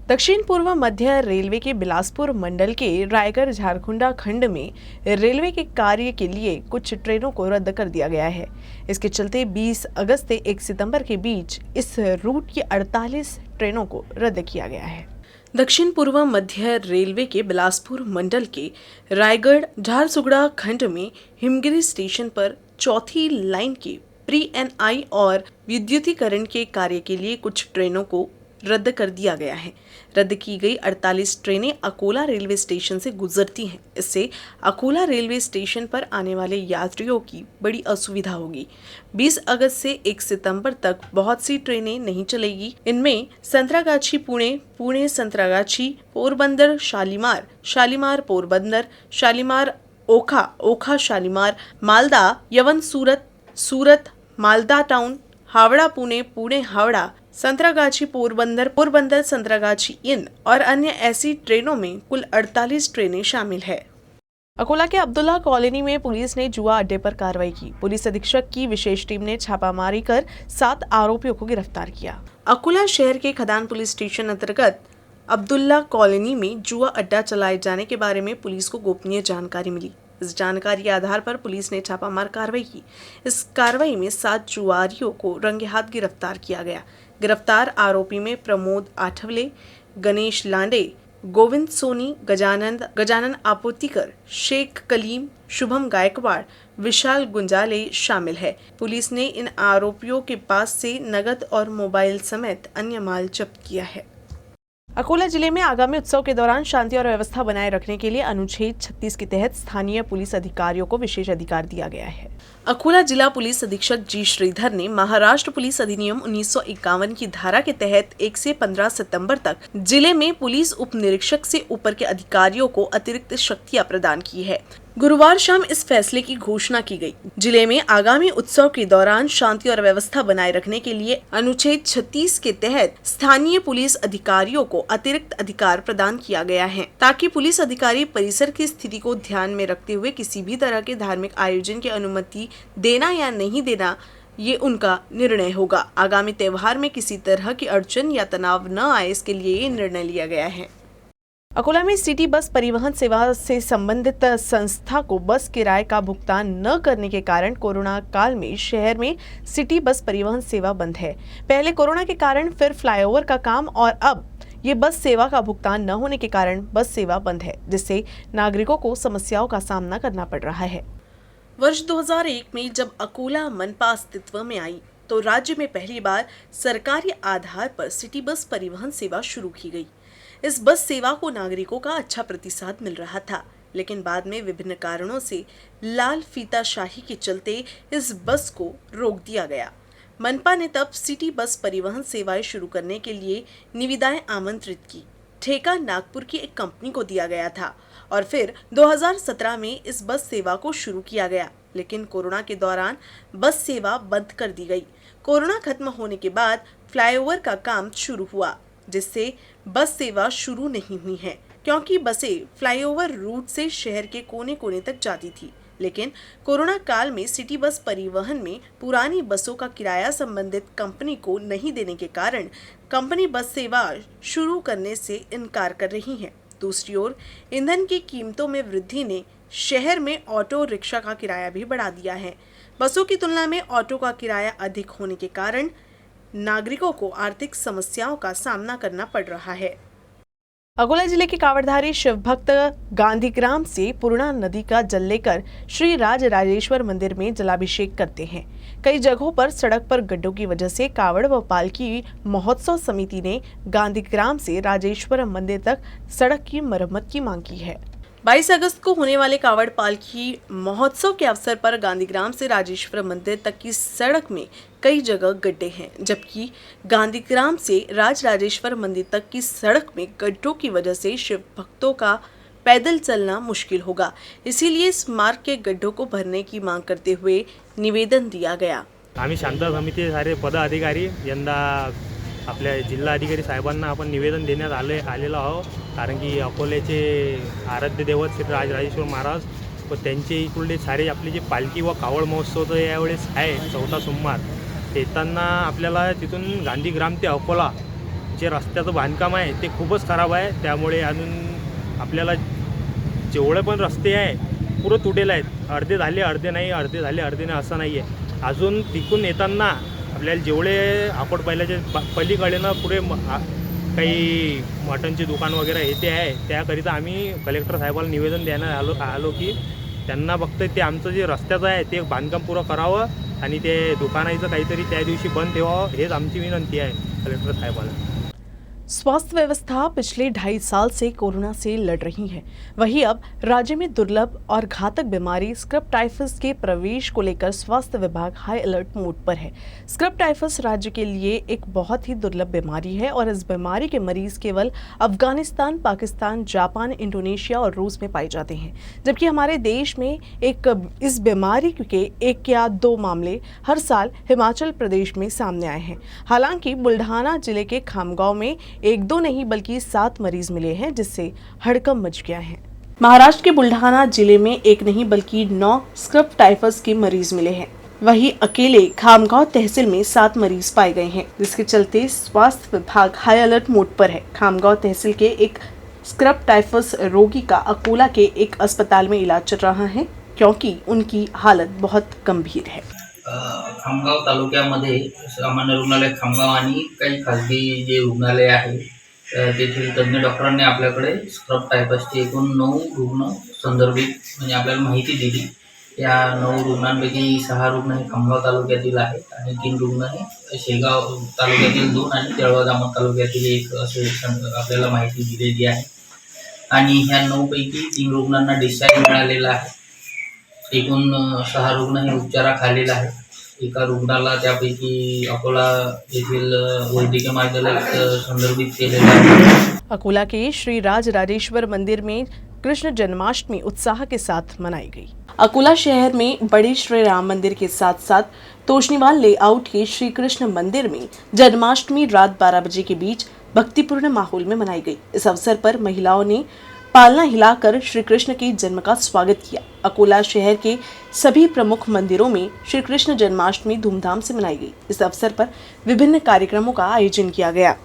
दक्षिण पूर्व मध्य रेलवे के बिलासपुर मंडल के रायगढ़ झारखुंडा खंड में रेलवे के कार्य के लिए कुछ ट्रेनों को रद्द कर दिया गया है। इसके चलते 20 अगस्त से 1 सितंबर के बीच इस रूट की 48 ट्रेनों को रद्द किया गया है। दक्षिण पूर्व मध्य रेलवे के बिलासपुर मंडल के रायगढ़ झारसुगड़ा खंड में हिमगिरी स्टेशन पर चौथी लाइन के प्री-एनआई और विद्युतीकरण के कार्य के लिए कुछ ट्रेनों को रद्द कर दिया गया है। रद्द की गई 48 ट्रेनें अकोला रेलवे स्टेशन से गुजरती हैं। इससे अकोला रेलवे स्टेशन पर आने वाले यात्रियों की बड़ी असुविधा होगी। 20 अगस्त से 1 सितंबर तक बहुत सी ट्रेनें नहीं चलेगी। इनमें संतरागाछी पुणे, पुणे संतरागाछी, पोरबंदर शालीमार, शालीमार पोरबंदर, शालीमार ओखा, ओखा शालीमार, मालदा यवन सूरत, सूरत मालदा टाउन, हावड़ा पुणे, पुणे हावड़ा, संतरागाछी पोरबंदर, पोरबंदर संतरागाछी इन और अन्य ऐसी ट्रेनों में कुल 48 ट्रेनें शामिल है। अकोला के अब्दुल्ला कॉलोनी में पुलिस ने जुआ अड्डे पर कार्रवाई की। पुलिस अधीक्षक की विशेष टीम ने छापामारी कर 7 आरोपियों को गिरफ्तार किया। अकोला शहर के खदान पुलिस स्टेशन अंतर्गत अब्दुल्ला कॉलोनी में जुआ अड्डा चलाए जाने के बारे में पुलिस को गोपनीय जानकारी मिली। इस जानकारी के आधार पर पुलिस ने छापामार कार्रवाई की। इस कार्रवाई में 7 जुआरियों को रंगे हाथ गिरफ्तार किया गया। गिरफ्तार आरोपी में प्रमोद आठवले, गणेश लांडे, गोविंद सोनी, गजानन आपूर्तिकर, शेख कलीम, शुभम गायकवाड़, विशाल गुंजाले शामिल है। पुलिस ने इन आरोपियों के पास से नगद और मोबाइल समेत अन्य माल जब्त किया है। अकोला जिले में आगामी उत्सव के दौरान शांति और व्यवस्था बनाए रखने के लिए अनुच्छेद 36 के तहत स्थानीय पुलिस अधिकारियों को विशेष अधिकार दिया गया है। अकोला जिला पुलिस अधीक्षक जी श्रीधर ने महाराष्ट्र पुलिस अधिनियम 1951 की धारा के तहत 1 से 15 सितंबर तक जिले में पुलिस उप निरीक्षक से ऊपर के अधिकारियों को अतिरिक्त शक्तियां प्रदान की है। गुरुवार शाम इस फैसले की घोषणा की गई। जिले में आगामी उत्सव के दौरान शांति और व्यवस्था बनाए रखने के लिए अनुच्छेद 36 के तहत स्थानीय पुलिस अधिकारियों को अतिरिक्त अधिकार प्रदान किया गया है, ताकि पुलिस अधिकारी परिसर की स्थिति को ध्यान में रखते हुए किसी भी तरह के धार्मिक आयोजन की अनुमति देना या नहीं देना ये उनका निर्णय होगा। आगामी त्योहार में किसी तरह की अड़चन या तनाव न आए, इसके लिए ये निर्णय लिया गया है। अकोला में सिटी बस परिवहन सेवा से संबंधित संस्था को बस किराए का भुगतान न करने के कारण कोरोना काल में शहर में सिटी बस परिवहन सेवा बंद है। पहले कोरोना के कारण, फिर फ्लाईओवर का काम और अब ये बस सेवा का भुगतान न होने के कारण बस सेवा बंद है, जिससे नागरिकों को समस्याओं का सामना करना पड़ रहा है। वर्ष 2001 में जब अकोला मनपा अस्तित्व में आई तो राज्य में पहली बार सरकारी आधार पर सिटी बस परिवहन सेवा शुरू की गई। इस बस सेवा को नागरिकों का अच्छा प्रतिसाद मिल रहा था, लेकिन बाद में विभिन्न कारणों से लाल फीताशाही के चलते इस बस को रोक दिया गया। मनपा ने तब सिटी बस परिवहन सेवाएं शुरू करने के लिए निविदाएं आमंत्रित की। ठेका नागपुर की एक कंपनी को दिया गया था और फिर 2017 में इस बस सेवा को शुरू किया गया, लेकिन कोरोना के दौरान बस सेवा बंद कर दी गई। कोरोना खत्म होने के बाद फ्लाईओवर का काम शुरू हुआ, जिससे बस सेवा शुरू नहीं हुई है, क्योंकि बसें फ्लाईओवर रूट से शहर के कोने कोने तक जाती थी। लेकिन कोरोना काल में सिटी बस परिवहन में पुरानी बसों का किराया संबंधित कंपनी को नहीं देने के कारण कंपनी बस सेवा शुरू करने से इनकार कर रही है। दूसरी ओर ईंधन की कीमतों में वृद्धि ने शहर में ऑटो रिक्शा का किराया भी बढ़ा दिया है। बसों की तुलना में ऑटो का किराया अधिक होने के कारण नागरिकों को आर्थिक समस्याओं का सामना करना पड़ रहा है। अकोला जिले के कांवड़धारी शिव भक्त गांधीग्राम से पूर्णा नदी का जल लेकर श्री राज राजेश्वर मंदिर में जलाभिषेक करते हैं। कई जगहों पर सड़क पर गड्ढों की वजह से कावड़ व पालकी महोत्सव समिति ने गांधीग्राम से राजेश्वर मंदिर तक सड़क की मरम्मत की मांग की है। 22 अगस्त को होने वाले कावड़ पालकी महोत्सव के अवसर पर गांधीग्राम से राजेश्वर मंदिर तक की सड़क में कई जगह गड्ढे हैं, जबकि गांधीग्राम से राजेश्वर मंदिर तक की सड़क में गड्ढों की वजह से शिव भक्तों का पैदल चलना मुश्किल होगा। इसीलिए इस मार्ग के गड्ढों को भरने की मांग करते हुए निवेदन दिया गया। आम्ही शांतता समिती सारे पदाधिकारी यंदा आपल्या जिल्हा अधिकारी साहेबांना आपण निवेदन देण्यात आलेलं आहोत, कारण की अकोल्याचे आराध्य दैवत श्री राजेश्वर महाराज व त्यांचे इकडले सारे आपले जे पालखी व कावड महोत्सव तर यावेळेस आहे 4था सोमवार येताना आपल्याला तिथून गांधीग्राम ते अकोला जे रस्त्याचं बांधकाम आहे ते खूपच खराब आहे. त्यामुळे अजून आपल्याला जेवढे पण रस्ते आहे पुरं तुटेले आहेत. अर्धे झाले अर्धे नाही, अर्धे झाले अर्धे नाही असं नाही आहे. अजून तिकून येताना आपल्याला जेवढे आपण पहिल्याच्या पलीकडेनं पुढे काही मटणचे दुकान वगैरे हे ते आहे, त्याकरिता आम्ही कलेक्टर साहेबाला निवेदन द्यायला आलो की त्यांना फक्त ते आमचं जे रस्त्याचं आहे ते बांधकाम पुरं करावं आणि ते दुकानाचं काहीतरी त्या दिवशी बंद ठेवावं, हेच आमची विनंती आहे कलेक्टर साहेबाला. स्वास्थ्य व्यवस्था पिछले 2.5 साल से कोरोना से लड़ रही है। वहीं अब राज्य में दुर्लभ और घातक बीमारी स्क्रब टाइफस के प्रवेश को लेकर स्वास्थ्य विभाग हाई अलर्ट मोड पर है। स्क्रब टाइफस राज्य के लिए एक बहुत ही दुर्लभ बीमारी है और इस बीमारी के मरीज केवल अफगानिस्तान, पाकिस्तान, जापान, इंडोनेशिया और रूस में पाए जाते हैं, जबकि हमारे देश में इस बीमारी के 1 या 2 मामले हर साल हिमाचल प्रदेश में सामने आए हैं। हालांकि बुल्ढाना जिले के खामगांव में 1-2 नहीं बल्कि 7 मरीज मिले हैं, जिससे हड़कंप मच गया है। महाराष्ट्र के बुल्ढाना जिले में 1 नहीं बल्कि 9 स्क्रब टाइफस के मरीज मिले हैं। वहीं अकेले खामगांव तहसील में 7 मरीज पाए गए हैं, जिसके चलते स्वास्थ्य विभाग हाई अलर्ट मोड पर है। खामगांव तहसील के एक स्क्रब टाइफस रोगी का अकोला के एक अस्पताल में इलाज चल रहा है, क्योंकि उनकी हालत बहुत गंभीर है। खामगाव तालुक्यामध्ये सामान्य रुग्णालय खामगाव आणि काही खाजगी जे रुग्णालय आहे तेथील तज्ज्ञ डॉक्टरांनी आपल्याकडे स्क्रब टायफसचे एकूण 9 रुग्ण संदर्भित म्हणजे आपल्याला माहिती दिली. या 9 रुग्णांपैकी 6 रुग्ण हे खामगाव तालुक्यातील आहेत आणि 3 रुग्ण हे शेगाव तालुक्यातील 2 आणि जळगाव दामोद तालुक्यातील 1 असे आपल्याला माहिती दिलेली आहे. आणि ह्या 9 पैकी 3 रुग्णांना डिस्चार्ज मिळालेला आहे. एकूण 6 रुग्ण हे उपचाराखालील आहेत. एका रुग्णाला त्यापैकी अकोला येथील वैद्यकीय महाविद्यालयात संदर्भित केलेला आहे. अकोला के श्री राजेश्वर मंदिर में कृष्ण जन्माष्टमी उत्साह के साथ मनाई गई। अकोला शहर में बड़े श्री राम मंदिर के साथ साथ तोशनीवाल लेआउट के श्री कृष्ण मंदिर में जन्माष्टमी रात 12 बजे के बीच भक्तिपूर्ण माहौल में मनाई गई। इस अवसर पर महिलाओं ने पालना हिलाकर श्री कृष्ण के जन्म का स्वागत किया। अकोला शहर के सभी प्रमुख मंदिरों में श्री कृष्ण जन्माष्टमी धूमधाम से मनाई गई। इस अवसर पर विभिन्न कार्यक्रमों का आयोजन किया गया।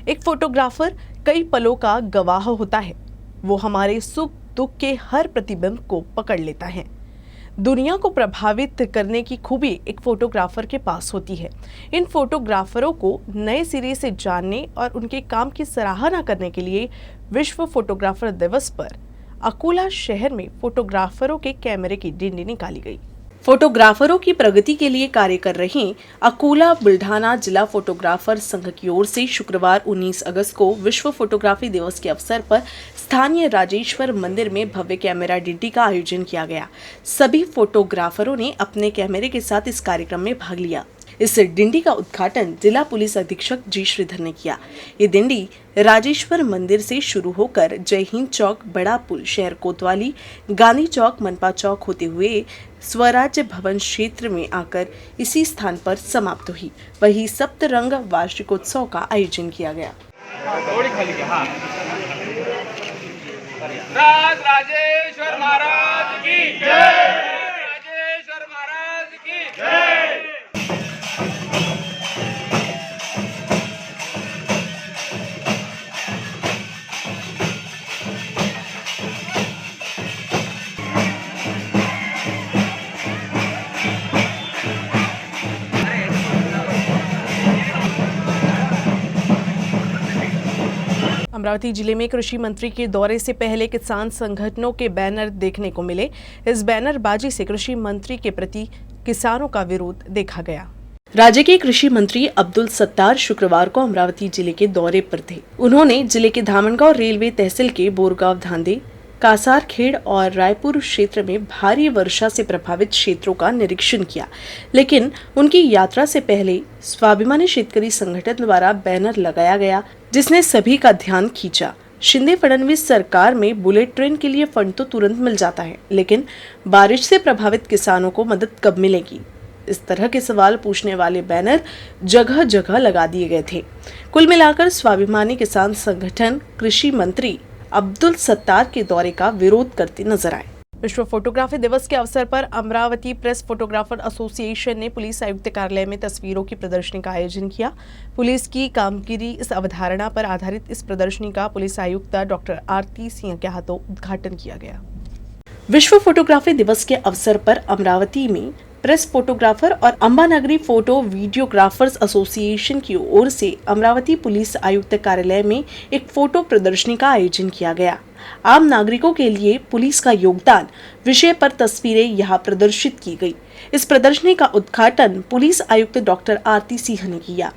एक फोटोग्राफर कई पलों का गवाह होता है। वो हमारे सुख दुख के हर प्रतिबिंब को पकड़ लेता है। दुनिया को प्रभावित करने की खूबी एक फोटोग्राफर के पास होती है। इन फोटोग्राफरों को नए सिरे से जानने और उनके काम की सराहना करने के लिए विश्व फोटोग्राफर दिवस पर अकोला शहर में फोटोग्राफरों के कैमरे की डिंडी निकाली गई। फोटोग्राफरों की प्रगति के लिए कार्य कर रहे अकोला बुल्ढाना जिला फोटोग्राफर संघ की ओर से शुक्रवार 19 अगस्त को विश्व फोटोग्राफी दिवस के अवसर पर स्थानीय राजेश्वर मंदिर में भव्य कैमरा डिंडी का आयोजन किया गया। सभी फोटोग्राफरों ने अपने कैमरे के साथ इस कार्यक्रम में भाग लिया। इस डिंडी का उद्घाटन जिला पुलिस अधीक्षक जी श्रीधर ने किया। ये डिंडी राजेश्वर मंदिर से शुरू होकर जय हिंद चौक, बड़ा पुल, शहर कोतवाली, गांधी चौक, मनपा चौक होते हुए स्वराज्य भवन क्षेत्र में आकर इसी स्थान पर समाप्त हुई। वही सप्तरंग वार्षिकोत्सव का आयोजन किया गया। राजेश्वर महाराज की जय। राजेश्वर महाराज की जय। अमरावती जिले में कृषि मंत्री के दौरे से पहले किसान संगठनों के बैनर देखने को मिले। इस बैनरबाजी से कृषि मंत्री के प्रति किसानों का विरोध देखा गया। राज्य के कृषि मंत्री अब्दुल सत्तार शुक्रवार को अमरावती जिले के दौरे पर थे। उन्होंने जिले के धामनगांव रेलवे तहसील के बोरगांव धांधे, कासारखेड़ और रायपुर क्षेत्र में भारी वर्षा से प्रभावित क्षेत्रों का निरीक्षण किया, लेकिन उनकी यात्रा से पहले स्वाभिमानी शेतकरी संगठन द्वारा बैनर लगाया गया, जिसने सभी का ध्यान खींचा। शिंदे फडणवीस सरकार में बुलेट ट्रेन के लिए फंड तो तुरंत मिल जाता है, लेकिन बारिश से प्रभावित किसानों को मदद कब मिलेगी? इस तरह के सवाल पूछने वाले बैनर जगह जगह लगा दिए गए थे। कुल मिलाकर स्वाभिमानी किसान संगठन कृषि मंत्री अब्दुल सत्तार के दौरे का विरोध करते नजर आए। विश्व फोटोग्राफी दिवस के अवसर पर अमरावती प्रेस फोटोग्राफर एसोसिएशन ने पुलिस आयुक्त कार्यालय में तस्वीरों की प्रदर्शनी का आयोजन किया। पुलिस की कामगिरी इस अवधारणा पर आधारित इस प्रदर्शनी का पुलिस आयुक्त डॉक्टर आरती सिंह के हाथों उद्घाटन किया गया। विश्व फोटोग्राफी दिवस के अवसर पर अमरावती में प्रेस फोटोग्राफर और अंबानगरी फोटो वीडियोग्राफर्स एसोसिएशन की ओर से अमरावती पुलिस आयुक्त कार्यालय में एक फोटो प्रदर्शनी का आयोजन किया गया। आम नागरिकों के लिए पुलिस का योगदान विषय पर तस्वीरें यहाँ प्रदर्शित की गई। इस प्रदर्शनी का उद्घाटन पुलिस आयुक्त डॉक्टर आरती सिंह ने किया।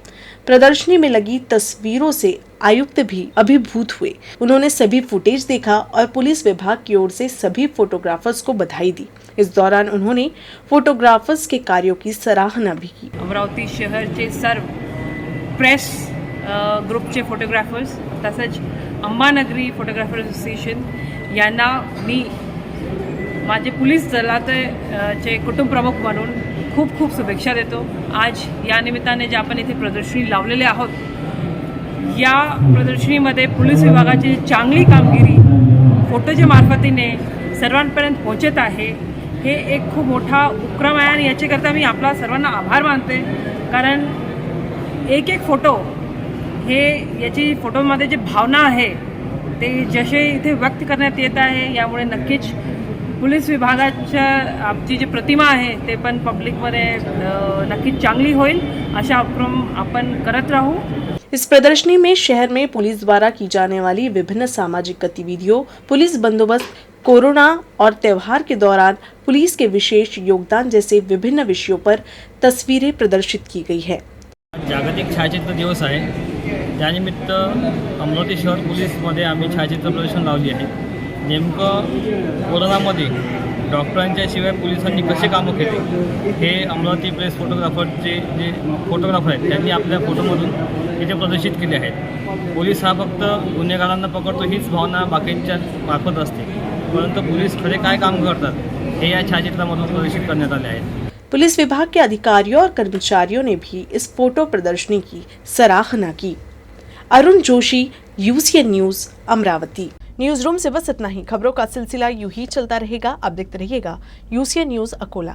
प्रदर्शनी में लगी तस्वीरों से आयुक्त भी अभिभूत हुए। उन्होंने सभी फुटेज देखा और पुलिस विभाग की ओर से सभी फोटोग्राफर्स को बधाई दी। इस दौरान उन्होंने फोटोग्राफर्स के कार्यों की सराहना भी की। अमरावती शहरचे सर्व प्रेस ग्रुपचे फोटोग्राफर्स तसंच अंबानगरी फोटोग्राफर असोसिएशन यांना मी माझे पोलीस दलाचे कुटुंब प्रमुख म्हणून खूप खूप शुभेच्छा देतो। आज या निमित्ताने जे आपण इथे प्रदर्शनी लावलेले आहोत, या प्रदर्शनीमध्ये पोलीस विभागाची चांगली कामगिरी फोटोच्या मार्फतीने सर्वांपर्यंत पोहोचत आहे। हे एक खूप मोठा उपक्रम आहे आणि याच्याकरता मी आपला सर्वांना आभार मानते, कारण एक एक फोटो हे याची फोटोमध्ये जे भावना आहे ते जसे इथे व्यक्त करण्यात येत आहे, यामुळे नक्कीच पोलीस विभागाच्या आपली जी प्रतिमा आहे ते पण पब्लिकमध्ये नक्कीच चांगली होईल। अशा उपक्रम आपण करत राहू। इस प्रदर्शनी में शहर में पुलिस द्वारा की जाने वाली विभिन्न सामाजिक गतिविधियों, पुलिस बंदोबस्त, कोरोना और त्योहार के दौरान पुलिस के विशेष योगदान जैसे विभिन्न विषयों पर तस्वीरें प्रदर्शित की गई है। जागतिक छायाचित्र दिवस आहे, त्यानिमित्त अमरावती शहर पोलीसमध्ये आम्ही छायाचित्र प्रदर्शन लावली आहे। नेमकं कोरोनामध्ये डॉक्टरांच्या शिवाय पोलिसांनी कसे कामं केले हे अमरावती प्रेस फोटोग्राफरचे जे फोटोग्राफर आहेत त्यांनी आपल्या फोटोमधून इथे प्रदर्शित केले आहेत। पोलीस हा फक्त गुन्हेगारांना पकडतो हीच भावना बाकींच्या मार्फत असते, परंतु पोलीस खरे काय काम करतात हे या छायाचित्रामधून प्रदर्शित करण्यात आले आहे। पुलिस विभाग के अधिकारियों और कर्मचारियों ने भी इस फोटो प्रदर्शनी की सराहना की। Arun Joshi, UCN news, Amravati. News room से बस इतना ही। खबरों का सिलसिला यूं ही चलता रहेगा। आप देखते रहिएगा यूसीएन न्यूज अकोला।